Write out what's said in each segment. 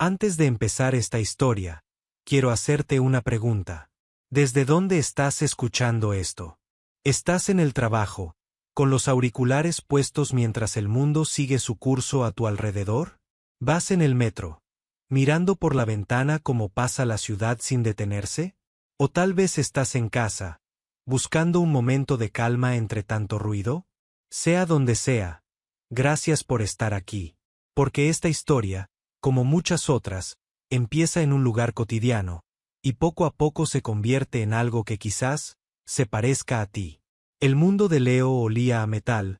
Antes de empezar esta historia, quiero hacerte una pregunta. ¿Desde dónde estás escuchando esto? ¿Estás en el trabajo, con los auriculares puestos mientras el mundo sigue su curso a tu alrededor? ¿Vas en el metro, mirando por la ventana cómo pasa la ciudad sin detenerse? ¿O tal vez estás en casa, buscando un momento de calma entre tanto ruido? Sea donde sea, gracias por estar aquí. Porque esta historia, como muchas otras, empieza en un lugar cotidiano, y poco a poco se convierte en algo que quizás se parezca a ti. El mundo de Leo olía a metal,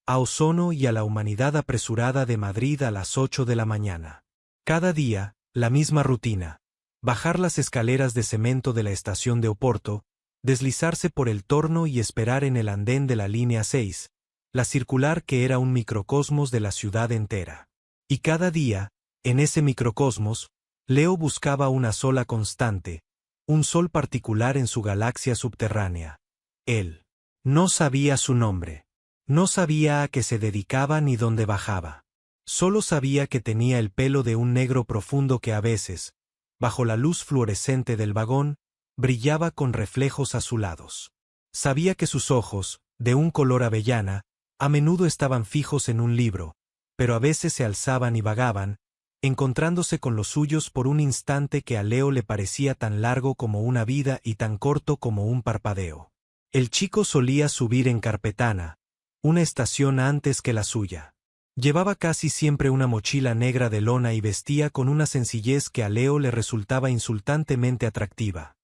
a ozono y a la humanidad apresurada de Madrid a las 8 de la mañana. Cada día, la misma rutina: bajar las escaleras de cemento de la estación de Oporto, deslizarse por el torno y esperar en el andén de la línea 6, la circular que era un microcosmos de la ciudad entera. Y cada día, en ese microcosmos, Leo buscaba una sola constante, un sol particular en su galaxia subterránea. Él no sabía su nombre, no sabía a qué se dedicaba ni dónde bajaba. Solo sabía que tenía el pelo de un negro profundo que a veces, bajo la luz fluorescente del vagón, brillaba con reflejos azulados. Sabía que sus ojos, de un color avellana, a menudo estaban fijos en un libro, pero a veces se alzaban y vagaban, encontrándose con los suyos por un instante que a Leo le parecía tan largo como una vida y tan corto como un parpadeo. El chico solía subir en Carpetana, una estación antes que la suya. Llevaba casi siempre una mochila negra de lona y vestía con una sencillez que a Leo le resultaba insultantemente atractiva.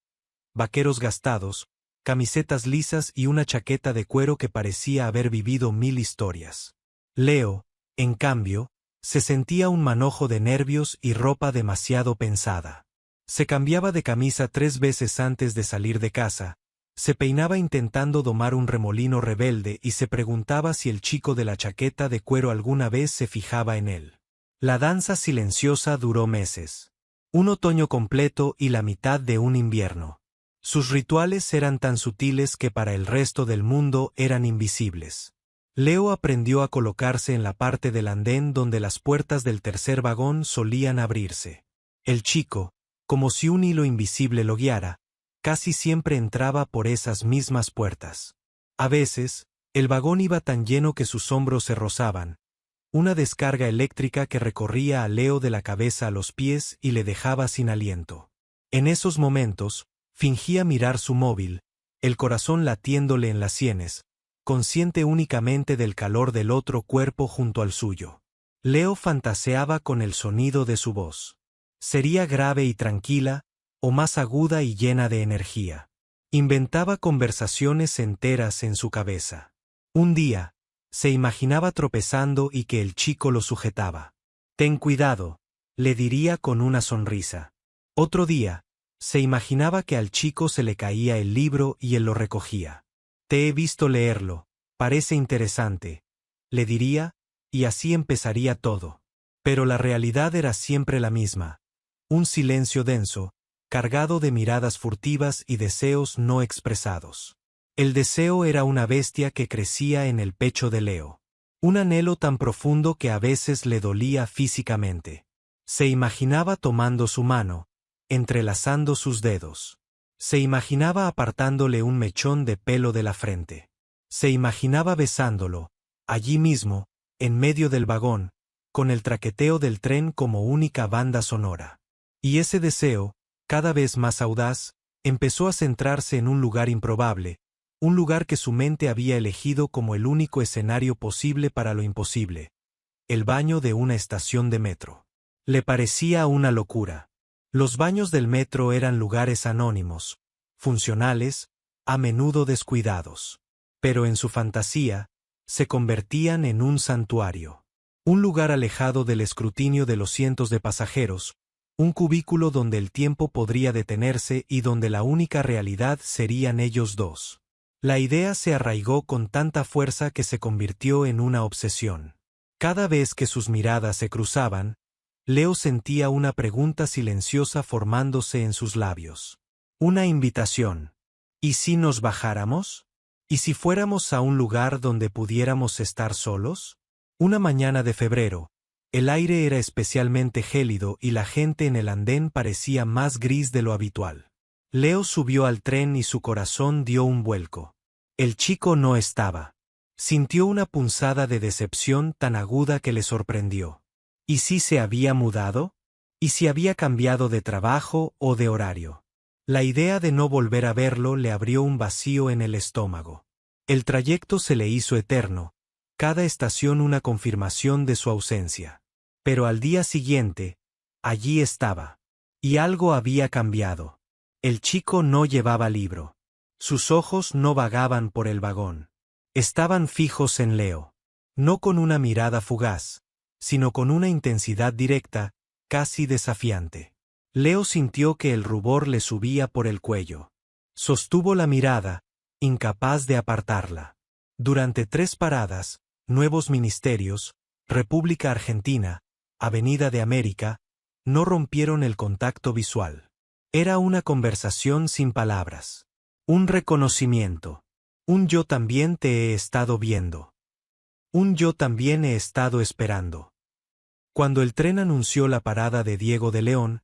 Vaqueros gastados, camisetas lisas y una chaqueta de cuero que parecía haber vivido 1000 historias. Leo, en cambio, se sentía un manojo de nervios y ropa demasiado pensada. Se cambiaba de camisa 3 veces antes de salir de casa, se peinaba intentando domar un remolino rebelde y se preguntaba si el chico de la chaqueta de cuero alguna vez se fijaba en él. La danza silenciosa duró meses. Un otoño completo y la mitad de un invierno. Sus rituales eran tan sutiles que para el resto del mundo eran invisibles. Leo aprendió a colocarse en la parte del andén donde las puertas del tercer vagón solían abrirse. El chico, como si un hilo invisible lo guiara, casi siempre entraba por esas mismas puertas. A veces, el vagón iba tan lleno que sus hombros se rozaban, una descarga eléctrica que recorría a Leo de la cabeza a los pies y le dejaba sin aliento. En esos momentos, fingía mirar su móvil, el corazón latiéndole en las sienes, consciente únicamente del calor del otro cuerpo junto al suyo. Leo fantaseaba con el sonido de su voz. Sería grave y tranquila, o más aguda y llena de energía. Inventaba conversaciones enteras en su cabeza. Un día, se imaginaba tropezando y que el chico lo sujetaba. «Ten cuidado», le diría con una sonrisa. Otro día, se imaginaba que al chico se le caía el libro y él lo recogía. «Te he visto leerlo, parece interesante», le diría, y así empezaría todo. Pero la realidad era siempre la misma. Un silencio denso, cargado de miradas furtivas y deseos no expresados. El deseo era una bestia que crecía en el pecho de Leo. Un anhelo tan profundo que a veces le dolía físicamente. Se imaginaba tomando su mano, entrelazando sus dedos. Se imaginaba apartándole un mechón de pelo de la frente. Se imaginaba besándolo, allí mismo, en medio del vagón, con el traqueteo del tren como única banda sonora. Y ese deseo, cada vez más audaz, empezó a centrarse en un lugar improbable, un lugar que su mente había elegido como el único escenario posible para lo imposible: el baño de una estación de metro. Le parecía una locura. Los baños del metro eran lugares anónimos, funcionales, a menudo descuidados. Pero en su fantasía, se convertían en un santuario. Un lugar alejado del escrutinio de los cientos de pasajeros, un cubículo donde el tiempo podría detenerse y donde la única realidad serían ellos dos. La idea se arraigó con tanta fuerza que se convirtió en una obsesión. Cada vez que sus miradas se cruzaban, Leo sentía una pregunta silenciosa formándose en sus labios. Una invitación. ¿Y si nos bajáramos? ¿Y si fuéramos a un lugar donde pudiéramos estar solos? Una mañana de febrero, El aire era especialmente gélido y la gente en el andén parecía más gris de lo habitual. Leo subió al tren y su corazón dio un vuelco. El chico no estaba. Sintió una punzada de decepción tan aguda que le sorprendió. ¿Y si se había mudado? ¿Y si había cambiado de trabajo o de horario? La idea de no volver a verlo le abrió un vacío en el estómago. El trayecto se le hizo eterno, cada estación una confirmación de su ausencia. Pero al día siguiente, allí estaba. Y algo había cambiado. El chico no llevaba libro. Sus ojos no vagaban por el vagón. Estaban fijos en Leo. No con una mirada fugaz, sino con una intensidad directa, casi desafiante. Leo sintió que el rubor le subía por el cuello. Sostuvo la mirada, incapaz de apartarla. Durante 3 paradas, Nuevos Ministerios, República Argentina, Avenida de América, no rompieron el contacto visual. Era una conversación sin palabras. Un reconocimiento. Un yo también te he estado viendo. Un yo también he estado esperando. Cuando el tren anunció la parada de Diego de León,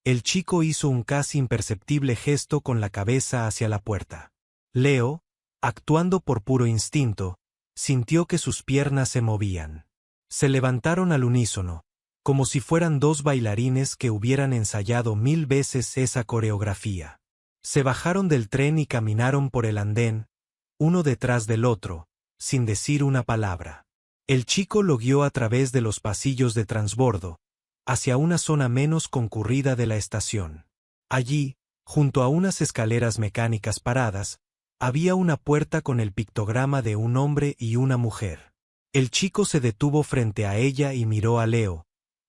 el chico hizo un casi imperceptible gesto con la cabeza hacia la puerta. Leo, actuando por puro instinto, sintió que sus piernas se movían. Se levantaron al unísono, como si fueran 2 bailarines que hubieran ensayado 1000 veces esa coreografía. Se bajaron del tren y caminaron por el andén, uno detrás del otro, sin decir una palabra. El chico lo guió a través de los pasillos de transbordo, hacia una zona menos concurrida de la estación. Allí, junto a unas escaleras mecánicas paradas, había una puerta con el pictograma de un hombre y una mujer. El chico se detuvo frente a ella y miró a Leo,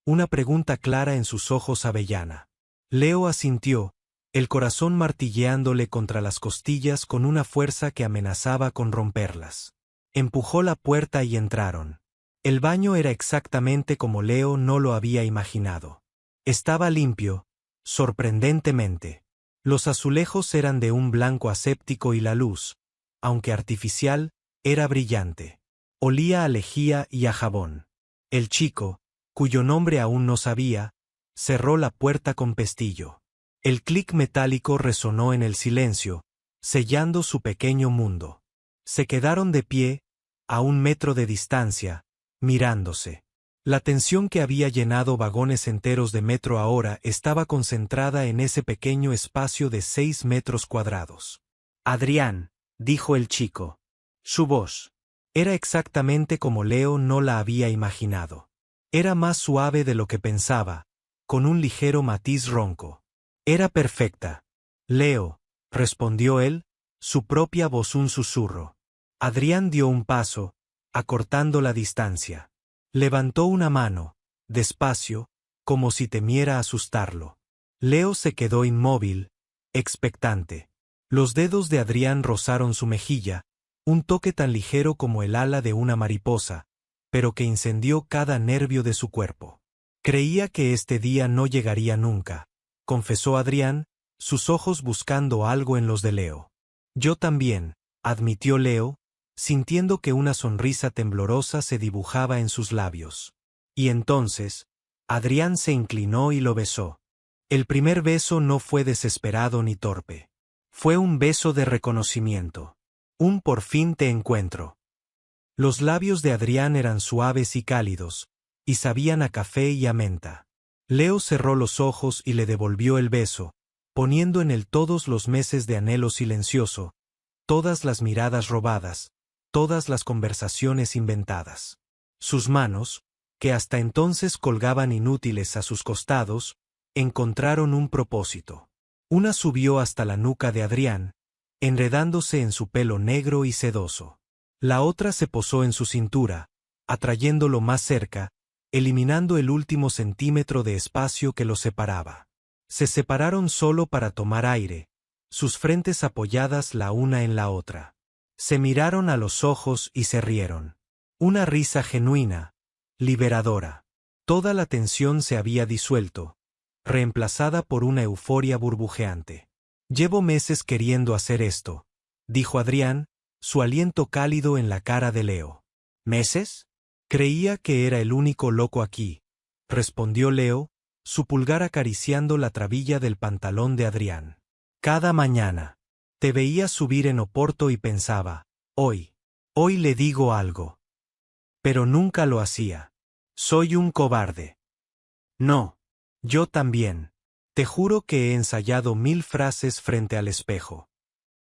una pregunta clara en sus ojos avellana. Leo asintió, el corazón martilleándole contra las costillas con una fuerza que amenazaba con romperlas. Empujó la puerta y entraron. El baño era exactamente como Leo no lo había imaginado. Estaba limpio, sorprendentemente. Los azulejos eran de un blanco aséptico y la luz, aunque artificial, era brillante. Olía a lejía y a jabón. El chico, cuyo nombre aún no sabía, cerró la puerta con pestillo. El clic metálico resonó en el silencio, sellando su pequeño mundo. Se quedaron de pie, a 1 metro de distancia, mirándose. La tensión que había llenado vagones enteros de metro ahora estaba concentrada en ese pequeño espacio de 6 metros cuadrados. Adrián, dijo el chico. Su voz. Era exactamente como Leo no la había imaginado. Era más suave de lo que pensaba, con un ligero matiz ronco. Era perfecta. Leo, respondió él, su propia voz un susurro. Adrián dio un paso, acortando la distancia. Levantó una mano, despacio, como si temiera asustarlo. Leo se quedó inmóvil, expectante. Los dedos de Adrián rozaron su mejilla, un toque tan ligero como el ala de una mariposa, pero que incendió cada nervio de su cuerpo. Creía que este día no llegaría nunca, confesó Adrián, sus ojos buscando algo en los de Leo. Yo también, admitió Leo, sintiendo que una sonrisa temblorosa se dibujaba en sus labios. Y entonces, Adrián se inclinó y lo besó. El primer beso no fue desesperado ni torpe. Fue un beso de reconocimiento. Un por fin te encuentro. Los labios de Adrián eran suaves y cálidos, y sabían a café y a menta. Leo cerró los ojos y le devolvió el beso, poniendo en él todos los meses de anhelo silencioso, todas las miradas robadas, todas las conversaciones inventadas. Sus manos, que hasta entonces colgaban inútiles a sus costados, encontraron un propósito. Una subió hasta la nuca de Adrián, enredándose en su pelo negro y sedoso. La otra se posó en su cintura, atrayéndolo más cerca, eliminando el último centímetro de espacio que los separaba. Se separaron solo para tomar aire, sus frentes apoyadas la una en la otra. Se miraron a los ojos y se rieron. Una risa genuina, liberadora. Toda la tensión se había disuelto, reemplazada por una euforia burbujeante. Llevo meses queriendo hacer esto, dijo Adrián, su aliento cálido en la cara de Leo. ¿Meses? Creía que era el único loco aquí, respondió Leo, su pulgar acariciando la trabilla del pantalón de Adrián. Cada mañana. Te veía subir en Oporto y pensaba, hoy le digo algo. Pero nunca lo hacía. Soy un cobarde. No. Yo también. Te juro que he ensayado 1000 frases frente al espejo.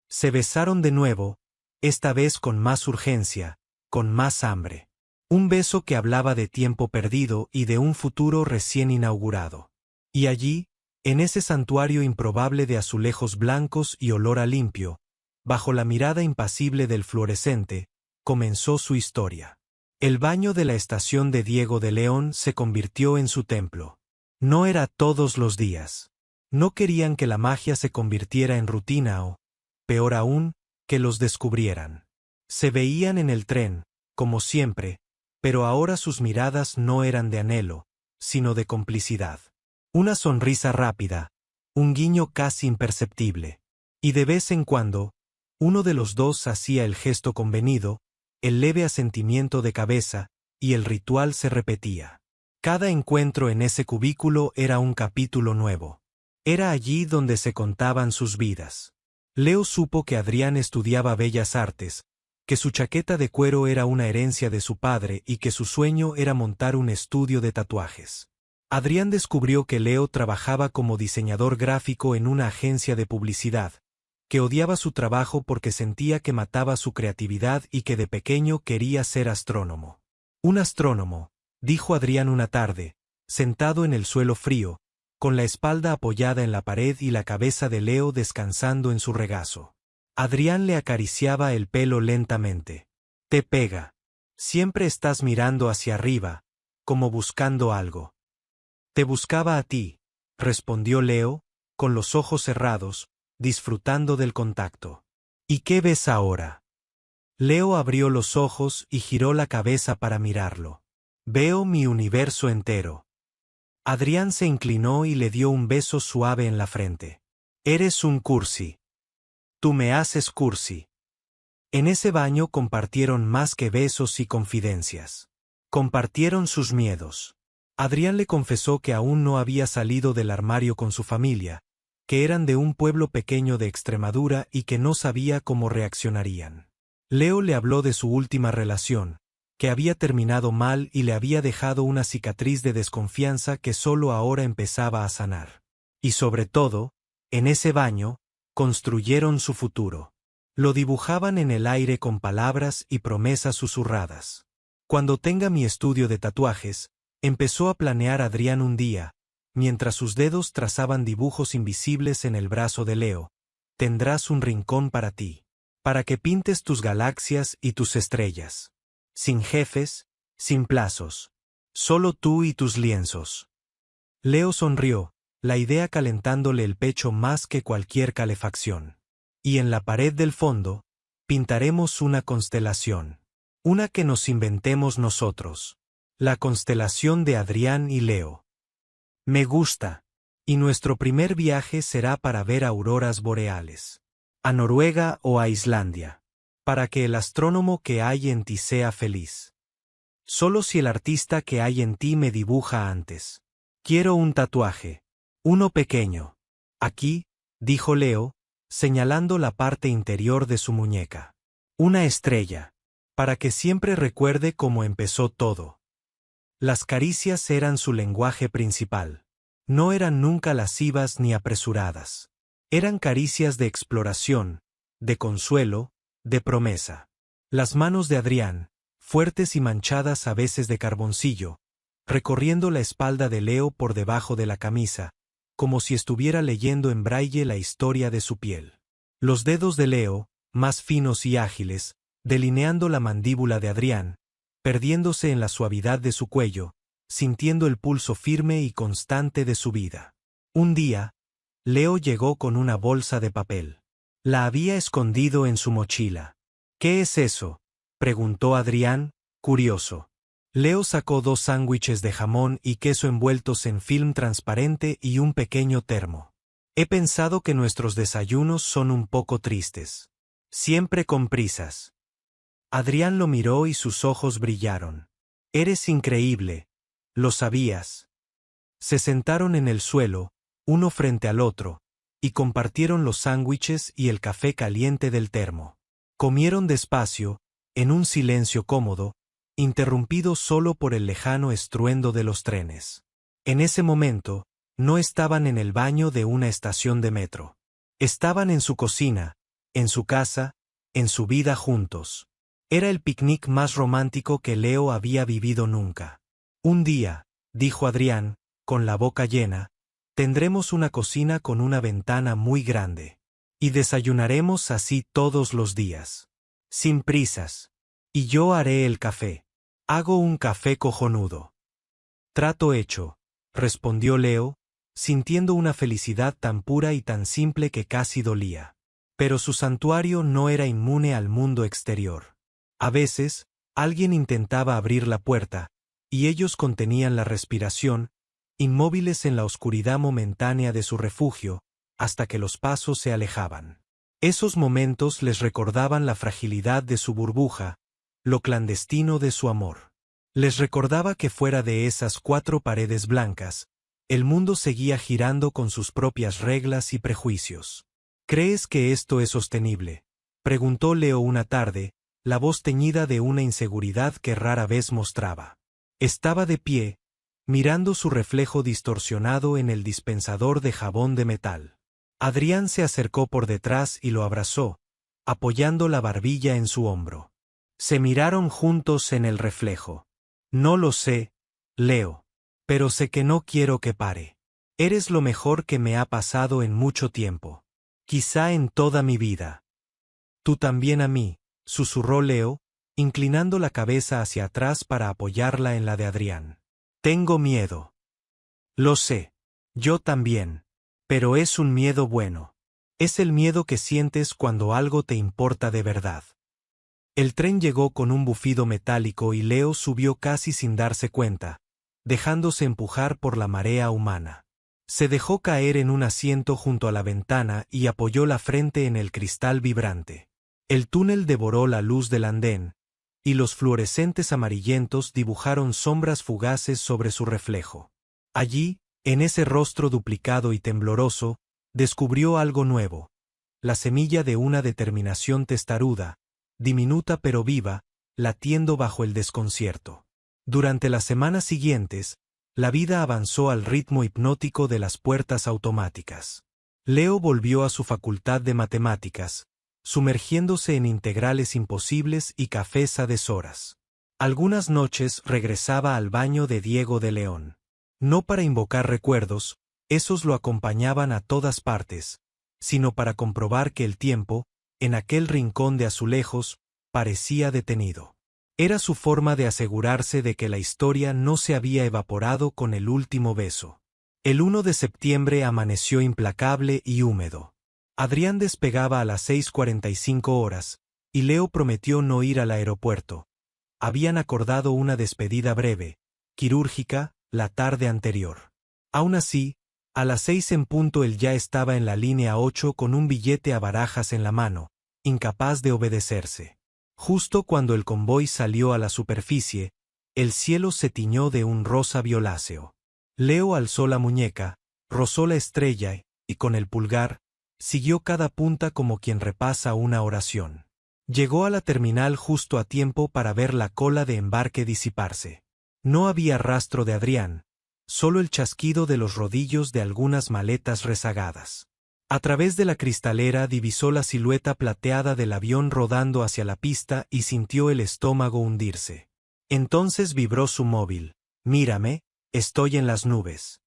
Se besaron de nuevo, esta vez con más urgencia, con más hambre. Un beso que hablaba de tiempo perdido y de un futuro recién inaugurado. Y allí, en ese santuario improbable de azulejos blancos y olor a limpio, bajo la mirada impasible del fluorescente, comenzó su historia. El baño de la estación de Diego de León se convirtió en su templo. No era todos los días. No querían que la magia se convirtiera en rutina o, peor aún, que los descubrieran. Se veían en el tren, como siempre, pero ahora sus miradas no eran de anhelo, sino de complicidad. Una sonrisa rápida, un guiño casi imperceptible. Y de vez en cuando, uno de los dos hacía el gesto convenido, el leve asentimiento de cabeza, y el ritual se repetía. Cada encuentro en ese cubículo era un capítulo nuevo. Era allí donde se contaban sus vidas. Leo supo que Adrián estudiaba bellas artes, que su chaqueta de cuero era una herencia de su padre y que su sueño era montar un estudio de tatuajes. Adrián descubrió que Leo trabajaba como diseñador gráfico en una agencia de publicidad, que odiaba su trabajo porque sentía que mataba su creatividad y que de pequeño quería ser astrónomo. Un astrónomo, dijo Adrián una tarde, sentado en el suelo frío, con la espalda apoyada en la pared y la cabeza de Leo descansando en su regazo. Adrián le acariciaba el pelo lentamente. Te pega. Siempre estás mirando hacia arriba, como buscando algo. Te buscaba a ti, respondió Leo, con los ojos cerrados, disfrutando del contacto. ¿Y qué ves ahora? Leo abrió los ojos y giró la cabeza para mirarlo. Veo mi universo entero. Adrián se inclinó y le dio un beso suave en la frente. Eres un cursi. Tú me haces cursi. En ese baño compartieron más que besos y confidencias. Compartieron sus miedos. Adrián le confesó que aún no había salido del armario con su familia, que eran de un pueblo pequeño de Extremadura y que no sabía cómo reaccionarían. Leo le habló de su última relación, que había terminado mal y le había dejado una cicatriz de desconfianza que solo ahora empezaba a sanar. Y sobre todo, en ese baño, construyeron su futuro. Lo dibujaban en el aire con palabras y promesas susurradas. Cuando tenga mi estudio de tatuajes, empezó a planear Adrián un día, mientras sus dedos trazaban dibujos invisibles en el brazo de Leo, tendrás un rincón para ti, para que pintes tus galaxias y tus estrellas. Sin jefes, sin plazos. Solo tú y tus lienzos. Leo sonrió, la idea calentándole el pecho más que cualquier calefacción. Y en la pared del fondo, pintaremos una constelación. Una que nos inventemos nosotros. La constelación de Adrián y Leo. Me gusta. Y nuestro primer viaje será para ver auroras boreales. A Noruega o a Islandia. Para que el astrónomo que hay en ti sea feliz. Solo si el artista que hay en ti me dibuja antes. Quiero un tatuaje. Uno pequeño. Aquí, dijo Leo, señalando la parte interior de su muñeca. Una estrella. Para que siempre recuerde cómo empezó todo. Las caricias eran su lenguaje principal. No eran nunca lascivas ni apresuradas. Eran caricias de exploración, de consuelo, de promesa. Las manos de Adrián, fuertes y manchadas a veces de carboncillo, recorriendo la espalda de Leo por debajo de la camisa, como si estuviera leyendo en braille la historia de su piel. Los dedos de Leo, más finos y ágiles, delineando la mandíbula de Adrián, perdiéndose en la suavidad de su cuello, sintiendo el pulso firme y constante de su vida. Un día, Leo llegó con una bolsa de papel. La había escondido en su mochila. ¿Qué es eso?, preguntó Adrián, curioso. Leo sacó 2 sándwiches de jamón y queso envueltos en film transparente y un pequeño termo. He pensado que nuestros desayunos son un poco tristes. Siempre con prisas. Adrián lo miró y sus ojos brillaron. Eres increíble, Lo sabías. Se sentaron en el suelo, uno frente al otro, y compartieron los sándwiches y el café caliente del termo. Comieron despacio, en un silencio cómodo, interrumpido solo por el lejano estruendo de los trenes. En ese momento, no estaban en el baño de una estación de metro. Estaban en su cocina, en su casa, en su vida juntos. Era el picnic más romántico que Leo había vivido nunca. Un día, dijo Adrián, con la boca llena, tendremos una cocina con una ventana muy grande. Y desayunaremos así todos los días. Sin prisas. Y yo haré el café. Hago un café cojonudo. Trato hecho, respondió Leo, sintiendo una felicidad tan pura y tan simple que casi dolía. Pero su santuario no era inmune al mundo exterior. A veces, alguien intentaba abrir la puerta, y ellos contenían la respiración, inmóviles en la oscuridad momentánea de su refugio, hasta que los pasos se alejaban. Esos momentos les recordaban la fragilidad de su burbuja, lo clandestino de su amor. Les recordaba que fuera de esas 4 paredes blancas, el mundo seguía girando con sus propias reglas y prejuicios. ¿Crees que esto es sostenible?, preguntó Leo una tarde, la voz teñida de una inseguridad que rara vez mostraba. Estaba de pie, mirando su reflejo distorsionado en el dispensador de jabón de metal. Adrián se acercó por detrás y lo abrazó, apoyando la barbilla en su hombro. Se miraron juntos en el reflejo. No lo sé, Leo. Pero sé que no quiero que pare. Eres lo mejor que me ha pasado en mucho tiempo. Quizá en toda mi vida. Tú también a mí, susurró Leo, inclinando la cabeza hacia atrás para apoyarla en la de Adrián. Tengo miedo. Lo sé. Yo también. Pero es un miedo bueno. Es el miedo que sientes cuando algo te importa de verdad. El tren llegó con un bufido metálico y Leo subió casi sin darse cuenta, dejándose empujar por la marea humana. Se dejó caer en un asiento junto a la ventana y apoyó la frente en el cristal vibrante. El túnel devoró la luz del andén, y los fluorescentes amarillentos dibujaron sombras fugaces sobre su reflejo. Allí, en ese rostro duplicado y tembloroso, descubrió algo nuevo, la semilla de una determinación testaruda, diminuta pero viva, latiendo bajo el desconcierto. Durante las semanas siguientes, la vida avanzó al ritmo hipnótico de las puertas automáticas. Leo volvió a su facultad de matemáticas, sumergiéndose en integrales imposibles y cafés a deshoras. Algunas noches regresaba al baño de Diego de León. No para invocar recuerdos, esos lo acompañaban a todas partes, sino para comprobar que el tiempo, en aquel rincón de azulejos, parecía detenido. Era su forma de asegurarse de que la historia no se había evaporado con el último beso. El 1 de septiembre amaneció implacable y húmedo. Adrián despegaba a las 6:45 horas, y Leo prometió no ir al aeropuerto. Habían acordado una despedida breve, quirúrgica, la tarde anterior. Aún así, a las 6 en punto él ya estaba en la línea 8 con un billete a barajas en la mano, incapaz de obedecerse. Justo cuando el convoy salió a la superficie, el cielo se tiñó de un rosa violáceo. Leo alzó la muñeca, rozó la estrella y con el pulgar, siguió cada punta como quien repasa una oración. Llegó a la terminal justo a tiempo para ver la cola de embarque disiparse. No había rastro de Adrián, solo el chasquido de los rodillos de algunas maletas rezagadas. A través de la cristalera divisó la silueta plateada del avión rodando hacia la pista y sintió el estómago hundirse. Entonces vibró su móvil. Mírame, estoy en las nubes.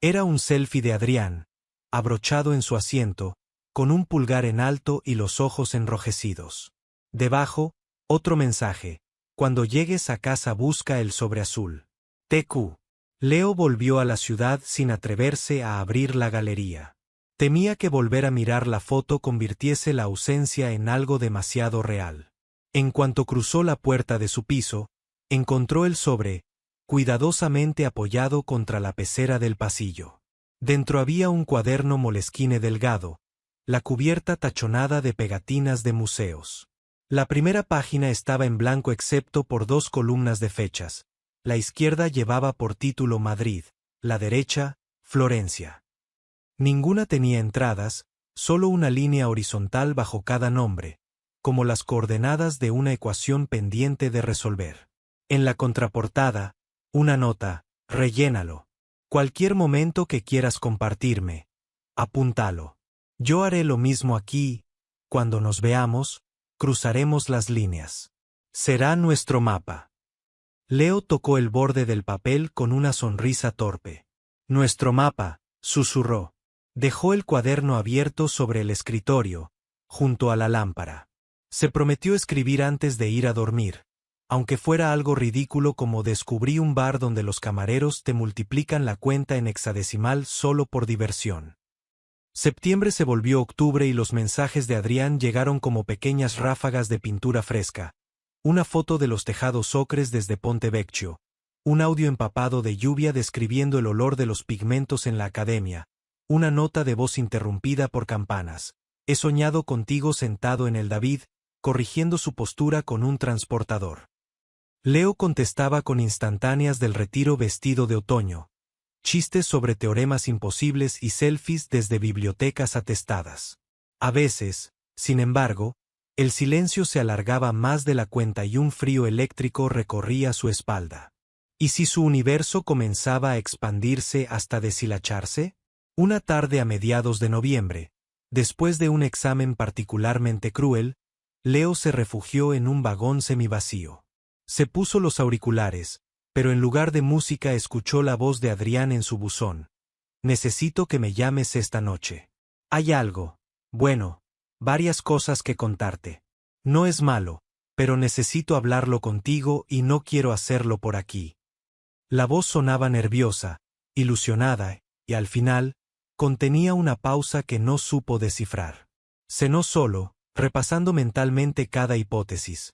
Era un selfie de Adrián, abrochado en su asiento, con un pulgar en alto y los ojos enrojecidos. Debajo, otro mensaje. Cuando llegues a casa busca el sobre azul. TQ. Leo volvió a la ciudad sin atreverse a abrir la galería. Temía que volver a mirar la foto convirtiese la ausencia en algo demasiado real. En cuanto cruzó la puerta de su piso, encontró el sobre, cuidadosamente apoyado contra la pecera del pasillo. Dentro había un cuaderno moleskine delgado, la cubierta tachonada de pegatinas de museos. La primera página estaba en blanco excepto por 2 columnas de fechas, La izquierda llevaba por título Madrid, la derecha, Florencia. Ninguna tenía entradas, solo una línea horizontal bajo cada nombre, como las coordenadas de una ecuación pendiente de resolver. En la contraportada, una nota: rellénalo. Cualquier momento que quieras compartirme, apúntalo. Yo haré lo mismo aquí. Cuando nos veamos, cruzaremos las líneas. Será nuestro mapa. Leo tocó el borde del papel con una sonrisa torpe. Nuestro mapa, susurró. Dejó el cuaderno abierto sobre el escritorio, junto a la lámpara. Se prometió escribir antes de ir a dormir, aunque fuera algo ridículo como descubrí un bar donde los camareros te multiplican la cuenta en hexadecimal solo por diversión. Septiembre se volvió octubre y los mensajes de Adrián llegaron como pequeñas ráfagas de pintura fresca. Una foto de los tejados ocres desde Ponte Vecchio, un audio empapado de lluvia describiendo el olor de los pigmentos en la academia, una nota de voz interrumpida por campanas. He soñado contigo sentado en el David, corrigiendo su postura con un transportador. Leo contestaba con instantáneas del Retiro vestido de otoño, chistes sobre teoremas imposibles y selfies desde bibliotecas atestadas. A veces, sin embargo, el silencio se alargaba más de la cuenta y un frío eléctrico recorría su espalda. ¿Y si su universo comenzaba a expandirse hasta deshilacharse? Una tarde a mediados de noviembre, después de un examen particularmente cruel, Leo se refugió en un vagón semivacío. Se puso los auriculares, pero en lugar de música escuchó la voz de Adrián en su buzón. Necesito que me llames esta noche. Hay algo, bueno, varias cosas que contarte. No es malo, pero necesito hablarlo contigo y no quiero hacerlo por aquí. La voz sonaba nerviosa, ilusionada, y al final, contenía una pausa que no supo descifrar. Cenó solo, repasando mentalmente cada hipótesis.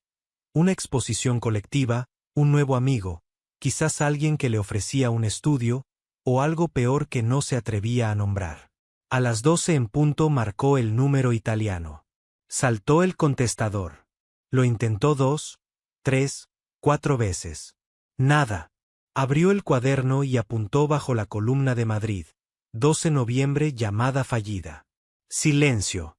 Una exposición colectiva, un nuevo amigo, quizás alguien que le ofrecía un estudio, o algo peor que no se atrevía a nombrar. A las 12 en punto marcó el número italiano. Saltó el contestador. Lo intentó 2, 3, 4 veces. Nada. Abrió el cuaderno y apuntó bajo la columna de Madrid. 12 noviembre, llamada fallida. Silencio.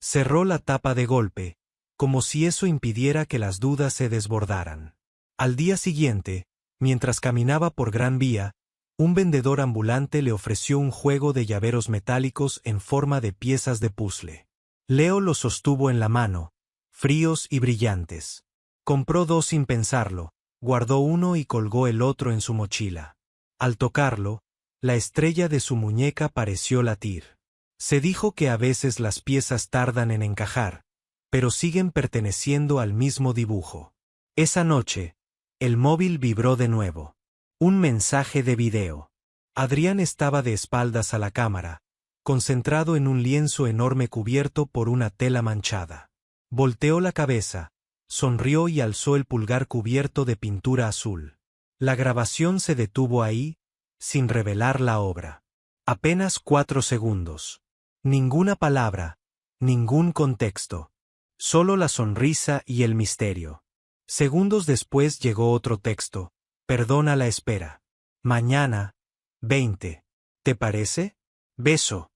Cerró la tapa de golpe, como si eso impidiera que las dudas se desbordaran. Al día siguiente, mientras caminaba por Gran Vía, un vendedor ambulante le ofreció un juego de llaveros metálicos en forma de piezas de puzzle. Leo los sostuvo en la mano, fríos y brillantes. Compró 2 sin pensarlo, guardó uno y colgó el otro en su mochila. Al tocarlo, la estrella de su muñeca pareció latir. Se dijo que a veces las piezas tardan en encajar, pero siguen perteneciendo al mismo dibujo. Esa noche, el móvil vibró de nuevo. Un mensaje de video. Adrián estaba de espaldas a la cámara, concentrado en un lienzo enorme cubierto por una tela manchada. Volteó la cabeza, sonrió y alzó el pulgar cubierto de pintura azul. La grabación se detuvo ahí, sin revelar la obra. Apenas 4 segundos. Ninguna palabra, ningún contexto. Solo la sonrisa y el misterio. Segundos después llegó otro texto. Perdona la espera. Mañana, 20. ¿Te parece? Beso.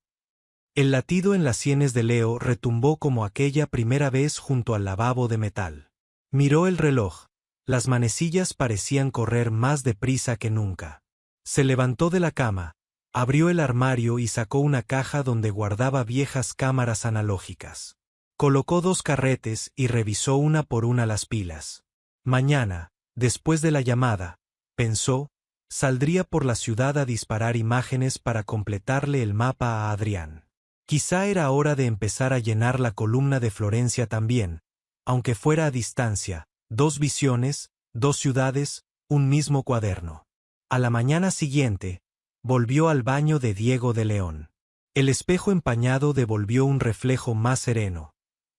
El latido en las sienes de Leo retumbó como aquella primera vez junto al lavabo de metal. Miró el reloj. Las manecillas parecían correr más deprisa que nunca. Se levantó de la cama, abrió el armario y sacó una caja donde guardaba viejas cámaras analógicas. Colocó 2 carretes y revisó una por una las pilas. Mañana, después de la llamada, pensó, saldría por la ciudad a disparar imágenes para completarle el mapa a Adrián. Quizá era hora de empezar a llenar la columna de Florencia también, aunque fuera a distancia, 2 visiones, 2 ciudades, un mismo cuaderno. A la mañana siguiente, volvió al baño de Diego de León. El espejo empañado devolvió un reflejo más sereno.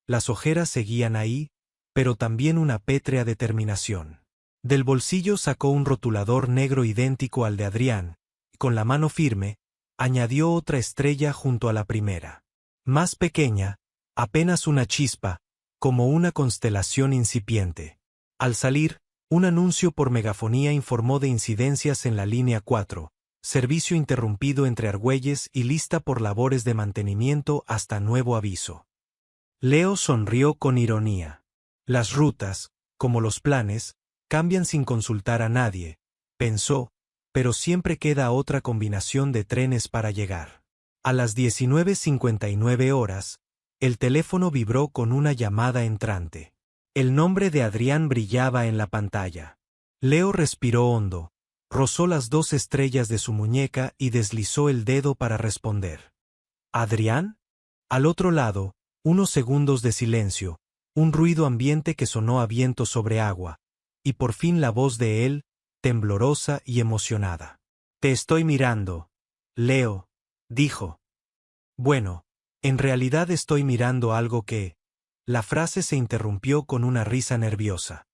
Las ojeras seguían ahí, pero también una pétrea determinación. Del bolsillo sacó un rotulador negro idéntico al de Adrián, y con la mano firme, añadió otra estrella junto a la primera. Más pequeña, apenas una chispa, como una constelación incipiente. Al salir, Un anuncio por megafonía informó de incidencias en la línea 4, servicio interrumpido entre Argüelles y lista por labores de mantenimiento hasta nuevo aviso. Leo sonrió con ironía. Las rutas, como los planes, cambian sin consultar a nadie, pensó, pero siempre queda otra combinación de trenes para llegar. A las 19:59 horas, el teléfono vibró con una llamada entrante. El nombre de Adrián brillaba en la pantalla. Leo respiró hondo, rozó las 2 estrellas de su muñeca y deslizó el dedo para responder. ¿Adrián? Al otro lado, unos segundos de silencio, un ruido ambiente que sonó a viento sobre agua, y por fin la voz de él, temblorosa y emocionada. Te estoy mirando, Leo, dijo. Bueno, en realidad estoy mirando algo que... La frase se interrumpió con una risa nerviosa.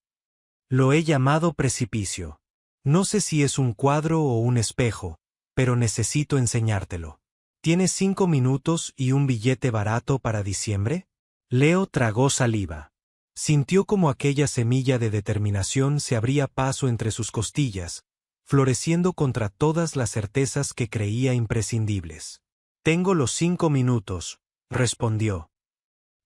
Lo he llamado precipicio. No sé si es un cuadro o un espejo, pero necesito enseñártelo. ¿Tienes 5 minutos y un billete barato para diciembre? Leo tragó saliva. Sintió como aquella semilla de determinación se abría paso entre sus costillas, floreciendo contra todas las certezas que creía imprescindibles. Tengo los 5 minutos, respondió.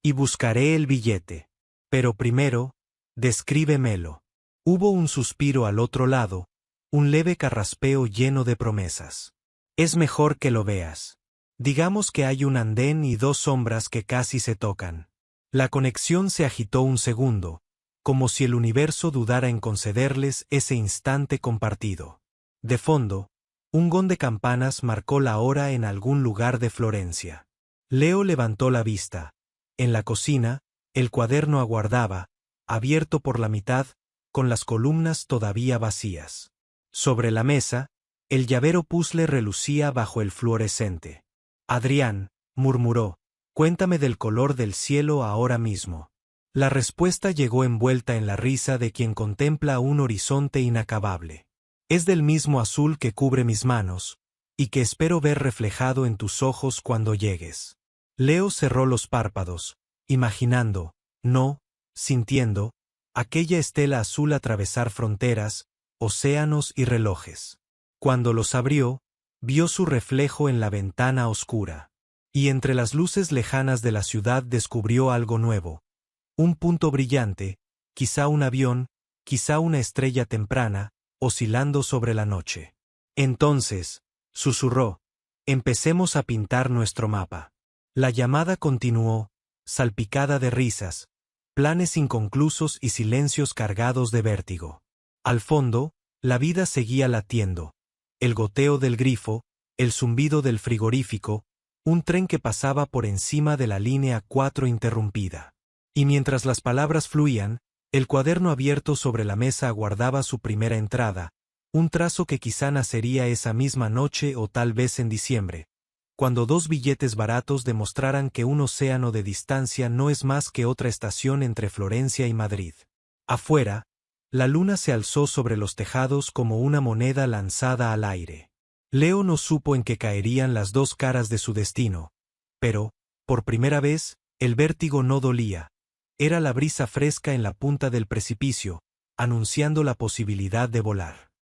Y buscaré el billete. Pero primero, descríbemelo. Hubo un suspiro al otro lado, un leve carraspeo lleno de promesas. Es mejor que lo veas. Digamos que hay un andén y 2 sombras que casi se tocan. La conexión se agitó un segundo, como si el universo dudara en concederles ese instante compartido. De fondo, un gong de campanas marcó la hora en algún lugar de Florencia. Leo levantó la vista. En la cocina, el cuaderno aguardaba, abierto por la mitad, con las columnas todavía vacías. Sobre la mesa, el llavero puzzle relucía bajo el fluorescente. Adrián, murmuró, cuéntame del color del cielo ahora mismo. La respuesta llegó envuelta en la risa de quien contempla un horizonte inacabable. Es del mismo azul que cubre mis manos, y que espero ver reflejado en tus ojos cuando llegues. Leo cerró los párpados, imaginando, no, sintiendo, aquella estela azul atravesar fronteras, océanos y relojes. Cuando los abrió, vio su reflejo en la ventana oscura. Y entre las luces lejanas de la ciudad descubrió algo nuevo. Un punto brillante, quizá un avión, quizá una estrella temprana, oscilando sobre la noche. Entonces, susurró, empecemos a pintar nuestro mapa. La llamada continuó, salpicada de risas, planes inconclusos y silencios cargados de vértigo. Al fondo, la vida seguía latiendo. El goteo del grifo, el zumbido del frigorífico, un tren que pasaba por encima de la línea 4 interrumpida. Y mientras las palabras fluían, el cuaderno abierto sobre la mesa aguardaba su primera entrada, un trazo que quizá nacería esa misma noche o tal vez en diciembre, cuando 2 billetes baratos demostraran que un océano de distancia no es más que otra estación entre Florencia y Madrid. Afuera, la luna se alzó sobre los tejados como una moneda lanzada al aire. Leo no supo en qué caerían las 2 caras de su destino, pero, por primera vez, el vértigo no dolía. Era la brisa fresca en la punta del precipicio, anunciando la posibilidad de volar.